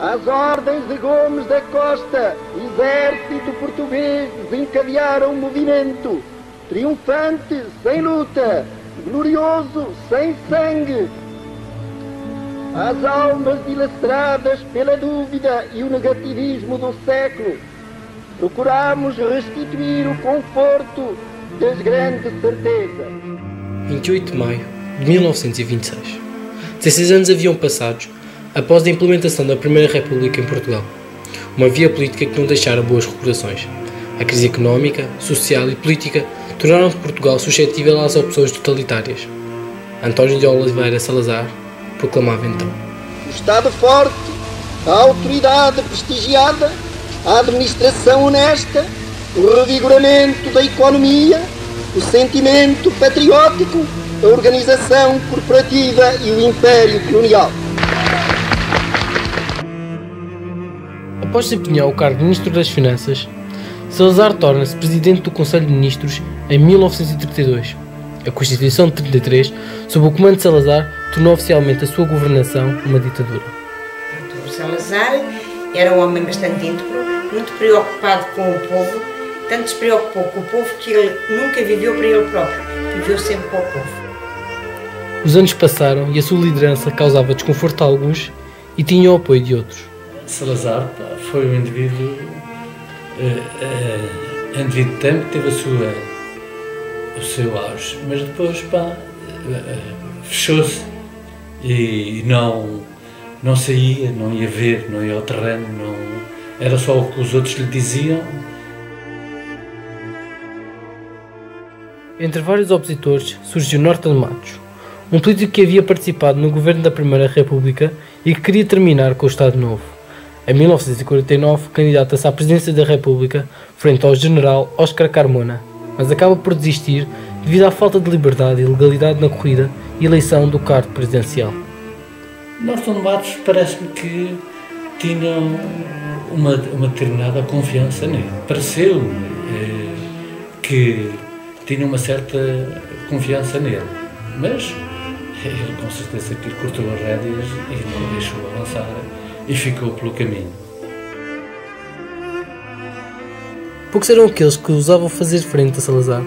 Às ordens de Gomes da Costa, exército português desencadearam um movimento triunfante sem luta, glorioso sem sangue. Às almas dilaceradas pela dúvida e o negativismo do século, procuramos restituir o conforto das grandes certezas. 28 de maio de 1926. 16 anos haviam passado após a implementação da Primeira República em Portugal. Uma via política que não deixara boas recordações. A crise económica, social e política tornaram Portugal suscetível às opções totalitárias. António de Oliveira Salazar proclamava então: o Estado forte, a autoridade prestigiada, a administração honesta, o revigoramento da economia, o sentimento patriótico, a organização corporativa e o império colonial. Após desempenhar o cargo de Ministro das Finanças, Salazar torna-se Presidente do Conselho de Ministros em 1932. A Constituição de 33, sob o comando de Salazar, tornou oficialmente a sua governação uma ditadura. O Salazar era um homem bastante íntegro, muito preocupado com o povo, tanto se preocupou com o povo que ele nunca viveu para ele próprio, viveu sempre para o povo. Os anos passaram e a sua liderança causava desconforto a alguns e tinha o apoio de outros. Salazar foi um indivíduo tempo, teve o seu auge, mas depois fechou-se e não saía, não ia ver, não ia ao terreno, era só o que os outros lhe diziam. Entre vários opositores surgiu Norton de Matos, um político que havia participado no governo da Primeira República e que queria terminar com o Estado Novo. Em 1949, candidata-se à presidência da República frente ao general Óscar Carmona, mas acaba por desistir devido à falta de liberdade e legalidade na corrida e eleição do cargo presidencial. Norton de Matos parece-me que tinha uma determinada confiança nele. Pareceu-me que tinha uma certa confiança nele, mas ele com certeza que cortou as rédeas e não o deixou avançar e ficou pelo caminho. Poucos eram aqueles que ousavam fazer frente a Salazar.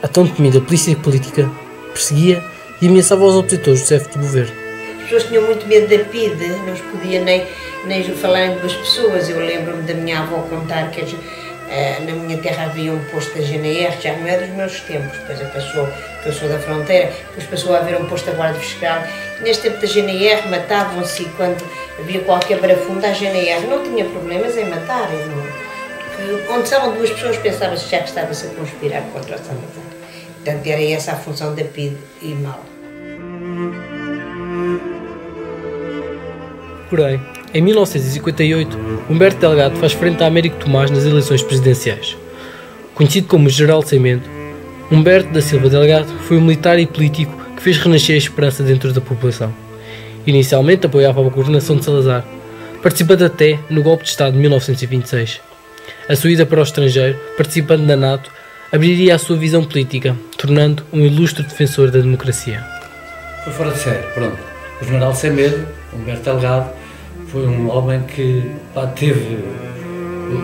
A tão temida polícia política perseguia e ameaçava os opositores do chefe de governo. As pessoas tinham muito medo da PIDE, não se podia nem falar em duas pessoas. Eu lembro-me da minha avó contar que na minha terra havia um posto da GNR, já não é dos meus tempos, depois que eu sou da fronteira, depois passou a haver um posto da Guarda Fiscal. Neste tempo da GNR matavam-se quando havia qualquer barafunda, a GNR não tinha problemas em matar. Onde estavam duas pessoas pensava-se já que estava-se a conspirar contra o Salazar. Portanto, era essa a função da PIDE e mal. Porém, em 1958, Humberto Delgado faz frente a Américo Tomás nas eleições presidenciais. Conhecido como General Sem Medo, Humberto da Silva Delgado foi um militar e político que fez renascer a esperança dentro da população. Inicialmente apoiava a governação de Salazar, participando até no golpe de Estado de 1926. A sua ida para o estrangeiro, participando na NATO, abriria a sua visão política, tornando um ilustre defensor da democracia. Foi fora de série, pronto. O General Sem Medo, Humberto Delgado, foi um homem que teve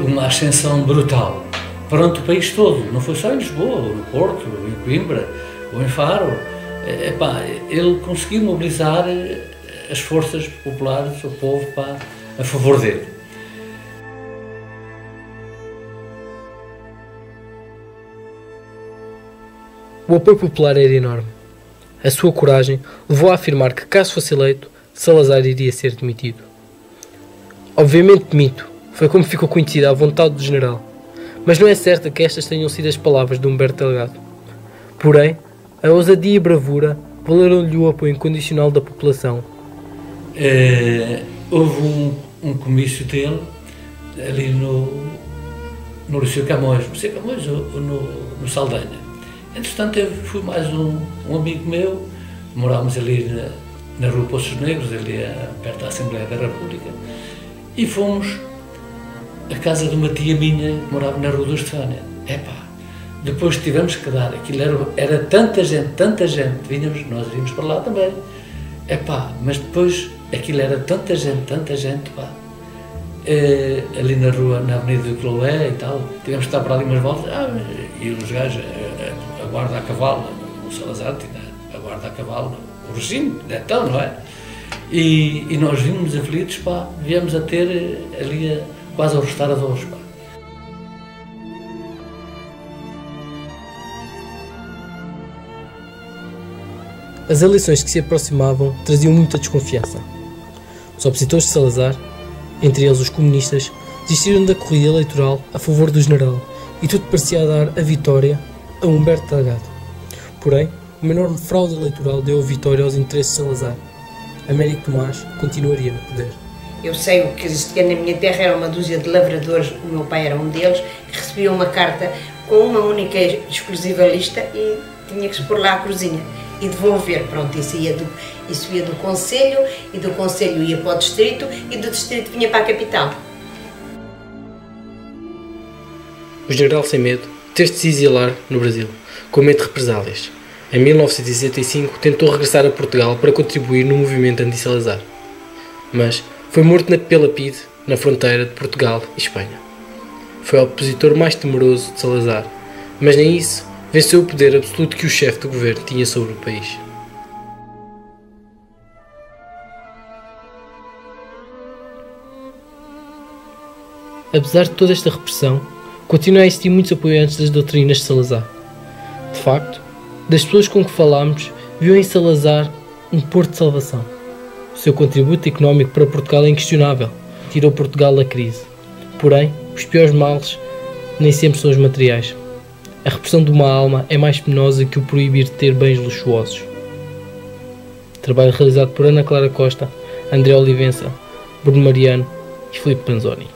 uma ascensão brutal perante o país todo, não foi só em Lisboa, ou no Porto, ou em Coimbra, ou em Faro. Ele conseguiu mobilizar as forças populares, o povo, a favor dele. O apoio popular era enorme. A sua coragem levou a afirmar que, caso fosse eleito, Salazar iria ser demitido. Obviamente mito, foi como ficou conhecida a vontade do general, mas não é certo que estas tenham sido as palavras de Humberto Delgado. Porém, a ousadia e bravura valeram-lhe o apoio incondicional da população. Houve um comício dele ali no Liceu Camões, no Saldanha. Entretanto, fui mais um amigo meu, morávamos ali na Rua Poços Negros, ali perto da Assembleia da República, e fomos à casa de uma tia minha que morava na Rua do Estefânia. Depois tivemos que dar, aquilo era tanta gente, nós íamos para lá também, Mas depois aquilo era tanta gente, pá. Ali na rua, na Avenida do Cloé e tal, tivemos que estar para ali umas voltas, e os gajos, a guarda a cavalo, o Salazar tinha a guarda a cavalo, o regime, então, não é? E nós vimos aflitos, pá, viemos a ter ali quase aos restauradores, pá. As eleições que se aproximavam traziam muita desconfiança. Os opositores de Salazar, entre eles os comunistas, desistiram da corrida eleitoral a favor do general e tudo parecia dar a vitória a Humberto Delgado. Porém, uma enorme fraude eleitoral deu a vitória aos interesses de Salazar. Américo Tomás continuaria no poder. Eu sei o que existia na minha terra, era uma dúzia de lavradores, o meu pai era um deles, que recebiam uma carta com uma única exclusiva lista e tinha que se pôr lá a cruzinha e devolver. Pronto, isso ia do concelho, e do concelho ia para o distrito, e do distrito vinha para a capital. O general sem medo teve de se exilar no Brasil, com medo de represálias. Em 1965 tentou regressar a Portugal para contribuir no movimento anti-Salazar, mas foi morto pela PIDE na fronteira de Portugal e Espanha. Foi o opositor mais temeroso de Salazar, mas nem isso venceu o poder absoluto que o chefe do governo tinha sobre o país. Apesar de toda esta repressão, continua a existir muitos apoiantes das doutrinas de Salazar. De facto, das pessoas com que falámos, viu em Salazar um porto de salvação. O seu contributo económico para Portugal é inquestionável, tirou Portugal da crise. Porém, os piores males nem sempre são os materiais. A repressão de uma alma é mais penosa que o proibir de ter bens luxuosos. Trabalho realizado por Ana Clara Costa, André Olivença, Bruno Mariano e Filipe Panzoni.